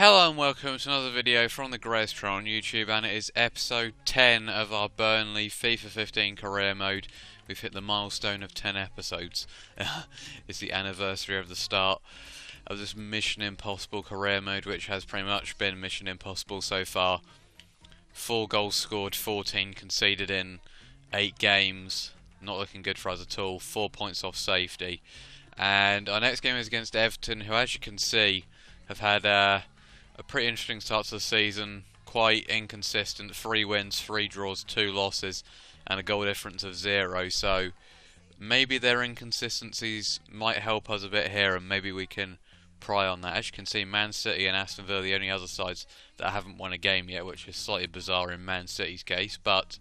Hello and welcome to another video from TheSavageTrout on YouTube, and it is episode 10 of our Burnley FIFA 15 career mode. We've hit the milestone of 10 episodes. It's the anniversary of the start of this Mission Impossible career mode, which has pretty much been Mission Impossible so far. 4 goals scored, 14 conceded in 8 games. Not looking good for us at all. 4 points off safety. And our next game is against Everton, who, as you can see, have had a pretty interesting start to the season. Quite inconsistent. 3 wins, 3 draws, 2 losses, and a goal difference of 0. So maybe their inconsistencies might help us a bit here, and maybe we can pry on that. As you can see, Man City and Aston Villa are the only other sides that haven't won a game yet, which is slightly bizarre in Man City's case. But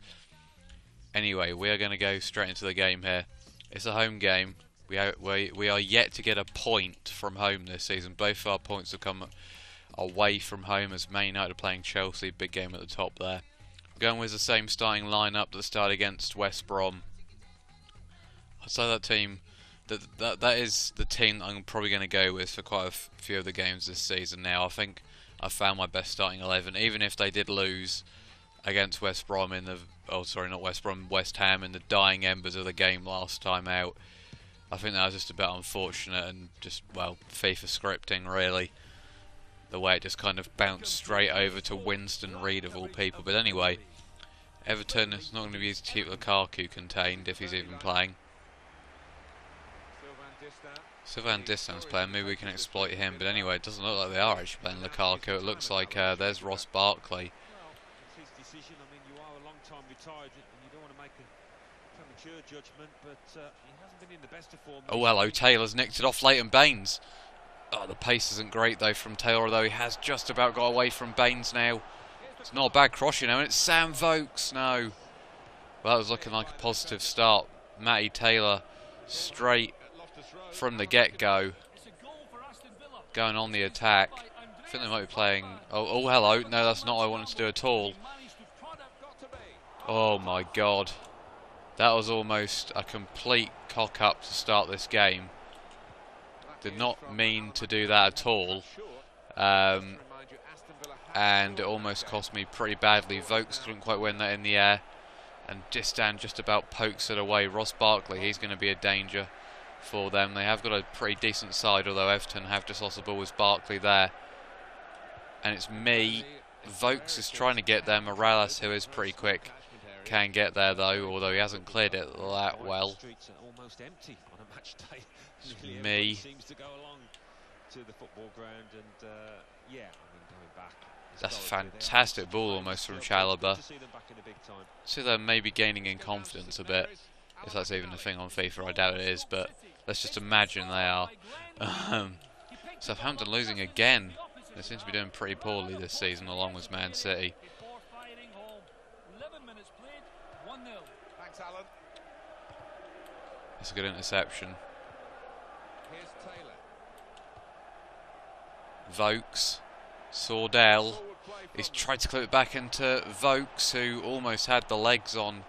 anyway, we are going to go straight into the game here. It's a home game. We are yet to get a point from home this season. Both of our points have come away from home, as Man United are playing Chelsea. Big game at the top there. Going with the same starting lineup that started against West Brom. I'd say that team, that is the team that I'm probably going to go with for quite a few of the games this season now. I think I found my best starting 11, even if they did lose against West Brom in the, West Ham in the dying embers of the game last time out. I think that was just a bit unfortunate and just, well, FIFA scripting really. The way it just kind of bounced straight over to Winston Reid of all people. But anyway, Everton, it's not going to be easy to keep Lukaku contained if he's even playing. Sylvain Distance playing, maybe we can exploit him. But anyway, it doesn't look like they are actually playing Lukaku. It looks like there's Ross Barkley. Judgment, but he hasn't been in the best of form. Oh, hello, Taylor's nicked it off Leighton Baines. Oh, the pace isn't great though from Taylor, although he has just about got away from Baines now. It's not a bad cross, you know, and it's Sam Vokes. No. Well, that was looking like a positive start. Matty Taylor straight from the get-go, going on the attack. I think they might be playing... Oh, hello. No, that's not what I wanted to do at all. Oh my god. That was almost a complete cock-up to start this game. Did not mean to do that at all. And it almost cost me pretty badly. Vokes couldn't quite win that in the air. And Distan just about pokes it away. Ross Barkley, he's going to be a danger for them. They have got a pretty decent side, although Everton have just lost the ball with Barkley there. And it's me. Vokes is trying to get there. Morales, who is pretty quick, can get there though, although he hasn't cleared it that well. Me. That's a fantastic ball almost from Chalobah. So they're maybe gaining in confidence a bit, if that's even a thing on FIFA. I doubt it is, but let's just imagine they are. Southampton losing again. They seem to be doing pretty poorly this season, along with Man City. It's a good interception. Vokes. Sordell. He's tried to clip it back into Vokes, who almost had the legs on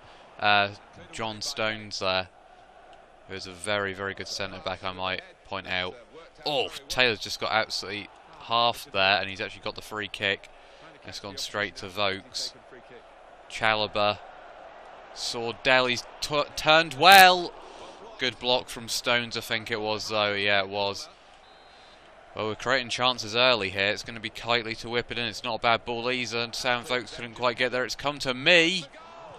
John Stones there. Who's a very, very good centre-back, I might point out. Oh, Taylor's just got absolutely half there, and he's actually got the free kick. It's gone straight to Vokes. Chalobah. Sordell, he's turned well. Good block from Stones, I think it was, though. Yeah, it was. Well, we're creating chances early here. It's going to be Kitely to whip it in. It's not a bad ball either. Sam Vokes couldn't quite get there. It's come to me.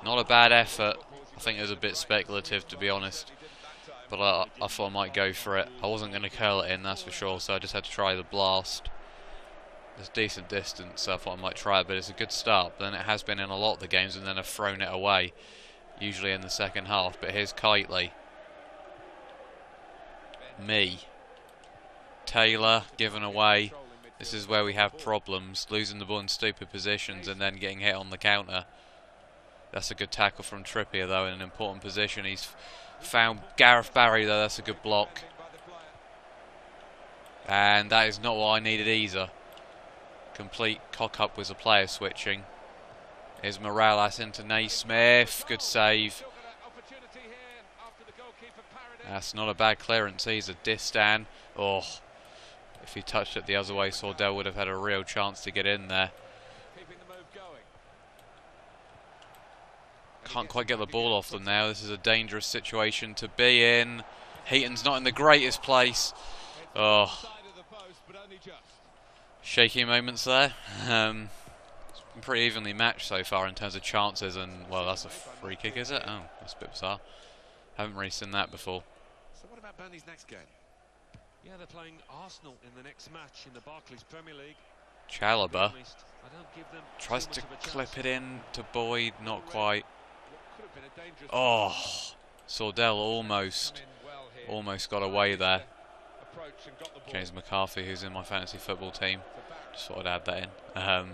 Not a bad effort. I think it was a bit speculative, to be honest. But I thought I might go for it. I wasn't going to curl it in, that's for sure, so I just had to try the blast. There's decent distance, so I thought I might try it, but it's a good start. But then it has been in a lot of the games, and then I've thrown it away, usually in the second half. But here's Kitely. Me. Taylor given away. This is where we have problems, losing the ball in stupid positions and then getting hit on the counter. That's a good tackle from Trippier though, in an important position. He's found Gareth Barry though. That's a good block, and that is not what I needed either. Complete cock up with the player switching. Here's Morales into Naismith. Good save. That's not a bad clearance either. Distan. Oh, If he touched it the other way, Sordell would have had a real chance to get in there. Can't quite get the ball off them now. This is a dangerous situation to be in. Heaton's not in the greatest place. Oh, shaky moments there. It's been pretty evenly matched so far in terms of chances, and well, that's a free kick, is it? Oh, that's a bit bizarre. Haven't really seen that before. So what about Burnley's next game? Yeah, they're playing Arsenal in the next match in the Barclays Premier League. Chalobah tries to clip it in to Boyd, not quite. Oh, Sordell almost got away there. James McCarthy, who's in my fantasy football team, just thought I'd add that in.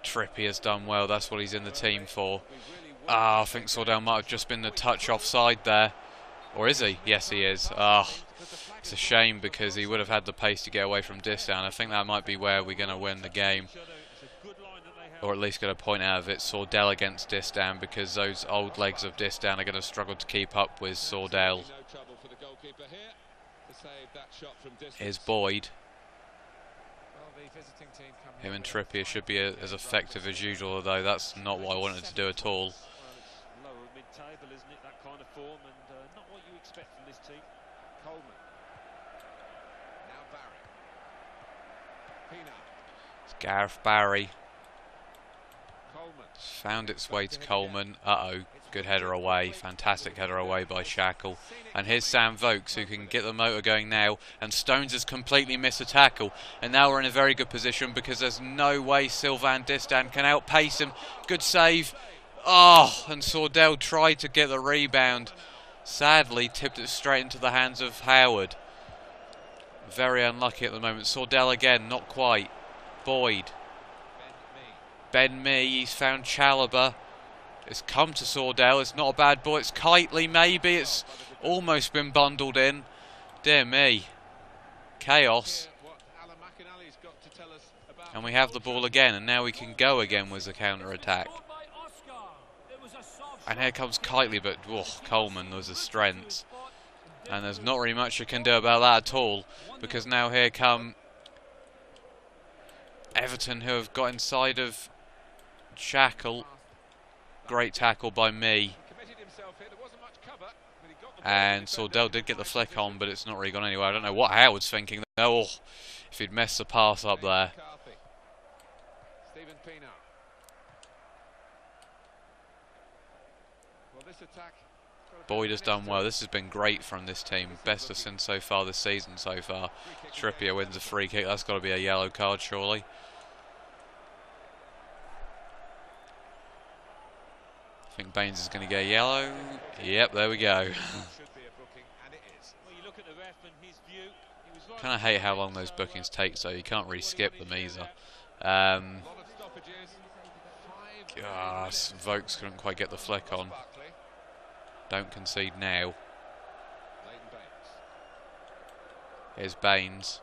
Trippier's done well, that's what he's in the team for. I think Sordell might have just been the touch offside there. Or is he? Yes, he is. It's a shame because he would have had the pace to get away from Distan. I think that might be where we're going to win the game. Or at least get a point out of it. Sordell against Distan, because those old legs of Distan are going to struggle to keep up with Sordell. Here's Boyd. Him and Trippier should be as effective as usual, although that's not what I wanted to do at all. Lower mid-table, isn't it? That kind of form, and not what you expect from this team. Coleman. Now Barry. It's Gareth Barry. Coleman. It's found its way to Coleman. Uh-oh. Good header away. Fantastic header away by Shackle. And here's Sam Vokes, who can get the motor going now. And Stones has completely missed a tackle. And now we're in a very good position because there's no way Sylvain Distan can outpace him. Good save. Oh, and Sordell tried to get the rebound. Sadly, tipped it straight into the hands of Howard. Very unlucky at the moment. Sordell again, not quite. Boyd. Ben Mee, he's found Chalobah. It's come to Sordell. It's not a bad ball. It's Kitely, maybe. It's almost been bundled in. Dear me. Chaos. And we have the ball again, and now we can go again with the counter-attack. And here comes Kitely, but Coleman was a strength. And there's not really much you can do about that at all, because now here come Everton, who have got inside of Shackle. Great tackle by Mee. And Sordell did get the flick on, but it's not really gone anywhere. I don't know what Howard's thinking. Oh, if he'd messed the pass up there. Boyd has done well. This has been great from this team. Best I've seen so far this season so far. Trippier wins a free kick. That's got to be a yellow card, surely. I think Baines is going to get a yellow. Yep, there we go. Kind of hate how long those bookings take, so you can't really skip them either. Vokes couldn't quite get the flick on. Don't concede now. Here's Baines.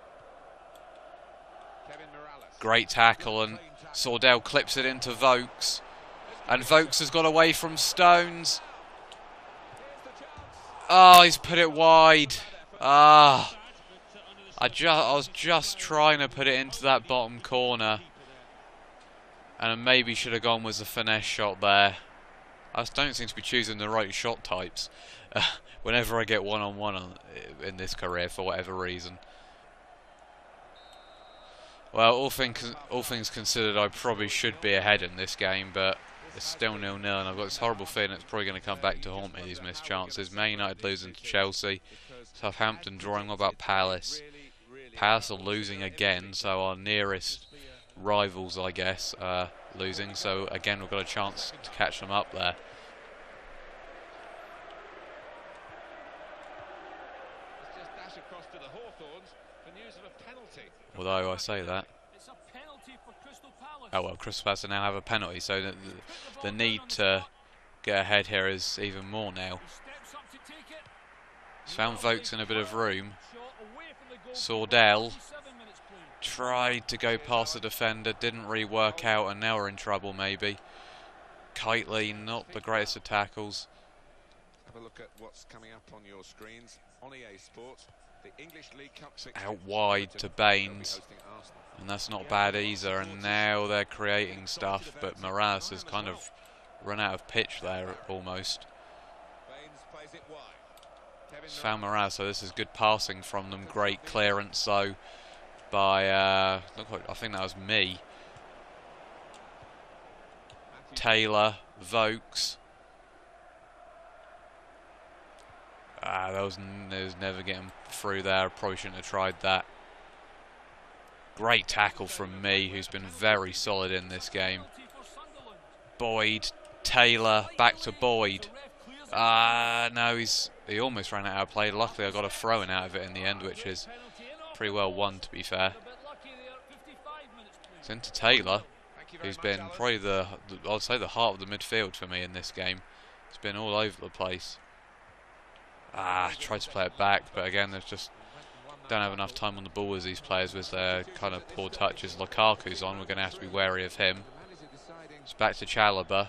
Great tackle, and Sordell clips it into Vokes. And Vokes has got away from Stones. Oh, he's put it wide. I was just trying to put it into that bottom corner. And I maybe should have gone with a finesse shot there. I just don't seem to be choosing the right shot types whenever I get one-on-one in this career for whatever reason. Well, all things considered, I probably should be ahead in this game, but it's still 0-0, and I've got this horrible feeling it's probably going to come back to haunt me, these missed chances. Man United losing to Chelsea. Southampton drawing. What about Palace? Palace are losing again, so our nearest rivals, I guess, are losing. So again, we've got a chance to catch them up there. Although I say that. Oh well, Crystal Palace now have a penalty, so the need to get ahead here is even more now. He's found Vokes in a bit of room. Sordell tried to go past the defender, didn't really work out, and now we're in trouble maybe. Kitely, not the greatest of tackles. a look at what's coming up on your screens on EA Sports. The English League Cup Out wide to Baines, and that's not bad either. And now they're creating stuff, but Moraes has kind of run out of pitch there almost. It's found Moraes, so this is good passing from them. Great clearance though by I think that was me. Taylor, Vokes. There was never getting through there. Probably shouldn't have tried that. Great tackle from me, who's been very solid in this game. Boyd, Taylor, back to Boyd. No, he almost ran out of play. Luckily, I got a throw-in out of it in the end, which is pretty well won, to be fair. It's into Taylor, who's been probably I'd say the heart of the midfield for me in this game. It's been all over the place. Tried to play it back, but again, there's just don't have enough time on the ball as these players with their kind of poor touches. Lukaku's on, we're going to have to be wary of him. It's back to Chalobah,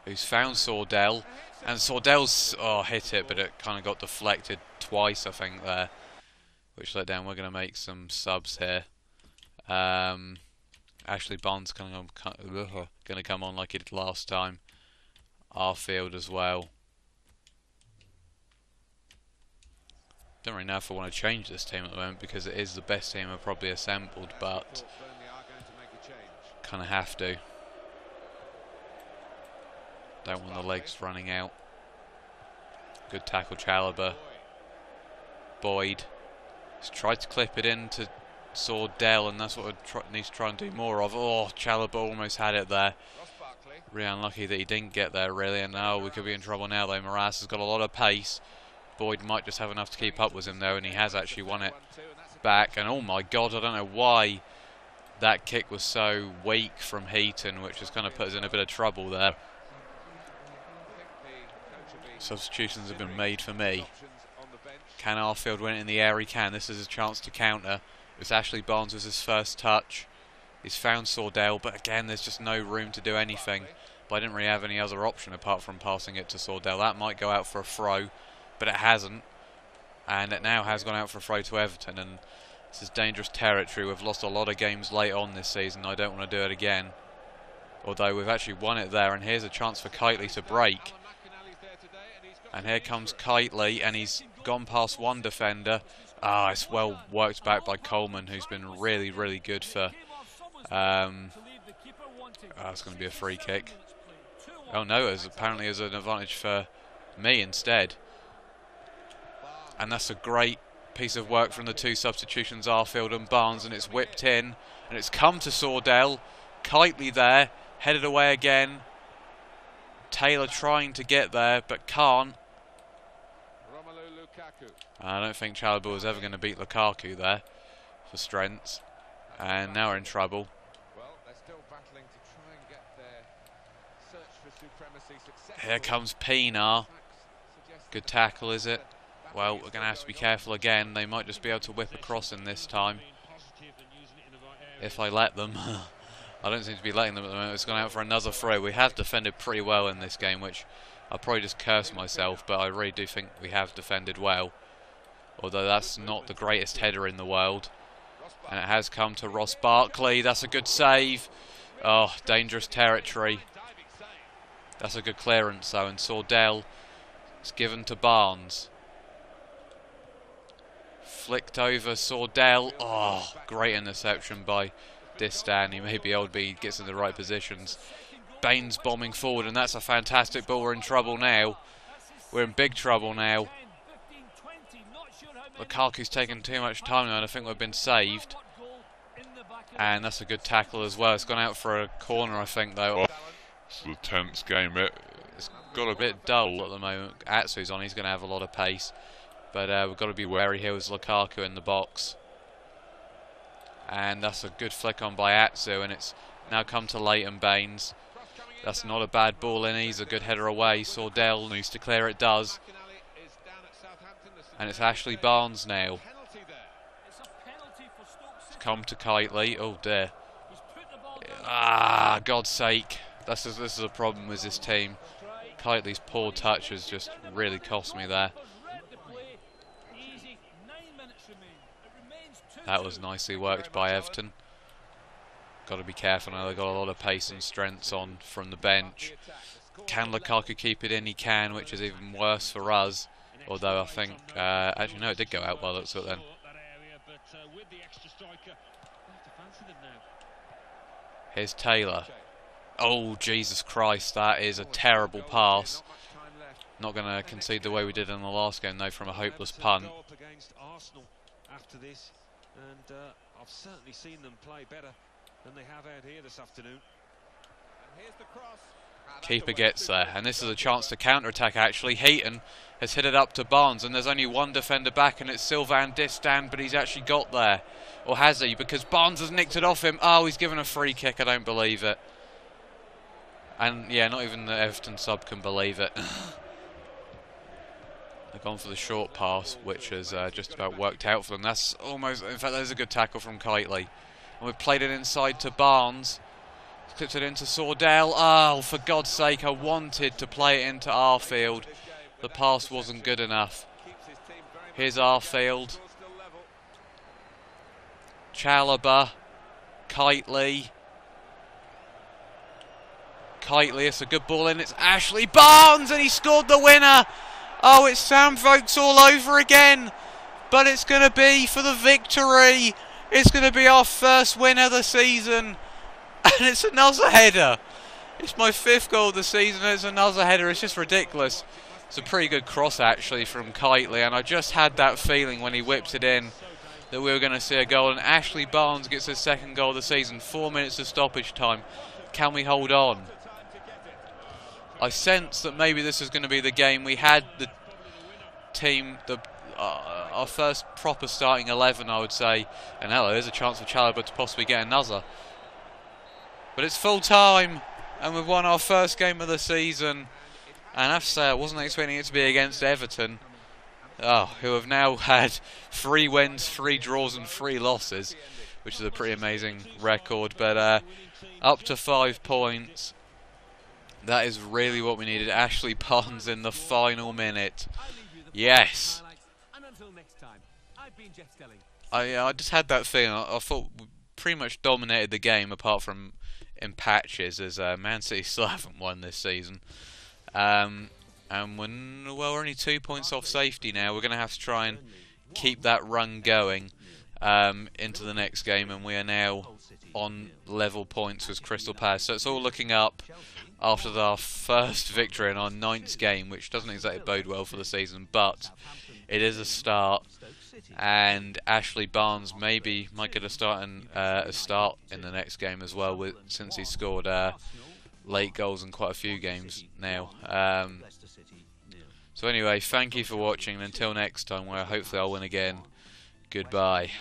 who's found Sordell, and Sordell's hit it, but it kind of got deflected twice, I think, there, which let down. We're going to make some subs here. Ashley Barnes going to come on like he did last time. Arfield as well. Don't really know if I want to change this team at the moment because it is the best team I've probably assembled, but kind of have to. Don't want the legs running out. Good tackle, Chalobah. Boyd. He's tried to clip it into Sordell, and that's what we need to try and do more of. Oh, Chalobah almost had it there. Really unlucky that he didn't get there, really. And now we could be in trouble now, though. Moraes has got a lot of pace. Boyd might just have enough to keep up with him, though, and he has actually won it back. And oh my God, I don't know why that kick was so weak from Heaton, which has kind of put us in a bit of trouble there. Substitutions have been made for me. Can Arfield win it in the air? He can. This is a chance to counter. It's Ashley Barnes with his first touch. He's found Sordell, but again, there's just no room to do anything. But I didn't really have any other option apart from passing it to Sordell. That might go out for a throw, but it hasn't. And it now has gone out for a throw to Everton, and this is dangerous territory. We've lost a lot of games late on this season. I don't want to do it again. Although we've actually won it there, and here's a chance for Kitely to break. And here comes Kitely, and he's gone past one defender. It's well worked back by Coleman, who's been really, really good for... it's going to be a free kick. Oh no, apparently there's an advantage for me instead. And that's a great piece of work from the two substitutions, Arfield and Barnes, and it's whipped in, and it's come to Sordell. Kitely there, headed away again. Taylor trying to get there, but can't. I don't think Chalobah was ever going to beat Lukaku there for strengths. And now we're in trouble. Here comes Pienaar. Good tackle, is it? Well, we're going to have to be careful again. They might just be able to whip across in this time. If I let them. I don't seem to be letting them at the moment. It's gone out for another throw. We have defended pretty well in this game, which I'll probably just curse myself, but I really do think we have defended well. Although that's not the greatest header in the world. And it has come to Ross Barkley. That's a good save. Oh, dangerous territory. That's a good clearance, though. And Sordell is given to Barnes. Flicked over Sordell. Oh, great interception by Distan. He may be able to be, gets in the right positions. Baines bombing forward, and that's a fantastic ball. We're in trouble now. We're in big trouble now. Lukaku's taken too much time now, and I think we've been saved. And that's a good tackle as well. It's gone out for a corner, I think, though. It's a tense game. It's got a bit dull at the moment. Atsu's on, he's going to have a lot of pace. But we've got to be wary here with Lukaku in the box. And that's a good flick on by Atsu, and it's now come to Leighton Baines. That's not a bad ball in, he's a good header away. Sordell needs to clear, it does. And it's Ashley Barnes now. It's come to Kitely. Oh dear. God's sake. This is a problem with this team. Kitely's poor touch has just really cost me there. That was nicely worked by Everton. Got to be careful now, they've got a lot of pace and strengths on from the bench. Can Lukaku keep it in? He can, which is even worse for us. Although I think, actually no, it did go out by the looks of it then. Here's Taylor. Oh, Jesus Christ, that is a terrible pass. Not going to concede the way we did in the last game, though, from a hopeless punt. After this, and I've certainly seen them play better than they have out here this afternoon. And here's the cross. Keeper gets there, and this is a chance to counter-attack actually. Heaton has hit it up to Barnes, and there's only one defender back, and it's Sylvain Distin, but he's actually got there. Or has he? Because Barnes has nicked it off him. Oh, he's given a free kick, I don't believe it. And yeah, not even the Everton sub can believe it. They've gone for the short pass, which has just about worked out for them. That's almost, in fact, there's a good tackle from Kitely. And we've played it inside to Barnes. Clipped it into Sordell. Oh, for God's sake, I wanted to play it into Arfield. The pass wasn't good enough. Here's Arfield. Chalobah. Kitely. Kitely, it's a good ball in. It's Ashley Barnes, and he scored the winner. Oh, it's Sam Vokes all over again. But it's going to be for the victory. It's going to be our first win of the season. And it's another header. It's my 5th goal of the season, and it's another header. It's just ridiculous. It's a pretty good cross, actually, from Kitely. And I just had that feeling when he whipped it in that we were going to see a goal. And Ashley Barnes gets his 2nd goal of the season. 4 minutes of stoppage time. Can we hold on? I sense that maybe this is going to be the game. We had the team, our first proper starting 11, I would say. And hello, there's a chance for Chalobah to possibly get another. But it's full time, and we've won our first game of the season. And I have to say, I wasn't expecting it to be against Everton, who have now had 3 wins, 3 draws and 3 losses, which is a pretty amazing record. But up to 5 points. That is really what we needed. Ashley Barnes in the final minute. Yes. I just had that feeling. I thought we pretty much dominated the game, apart from in patches, as Man City still haven't won this season. And we're only 2 points off safety now. We're going to have to try and keep that run going into the next game, and we are now on level points with Crystal Palace. So it's all looking up after our first victory in our 9th game, which doesn't exactly bode well for the season, but it is a start. And Ashley Barnes maybe might get a start in the next game as well, since he scored late goals in quite a few games now. So anyway, thank you for watching, and until next time, where hopefully I'll win again. Goodbye.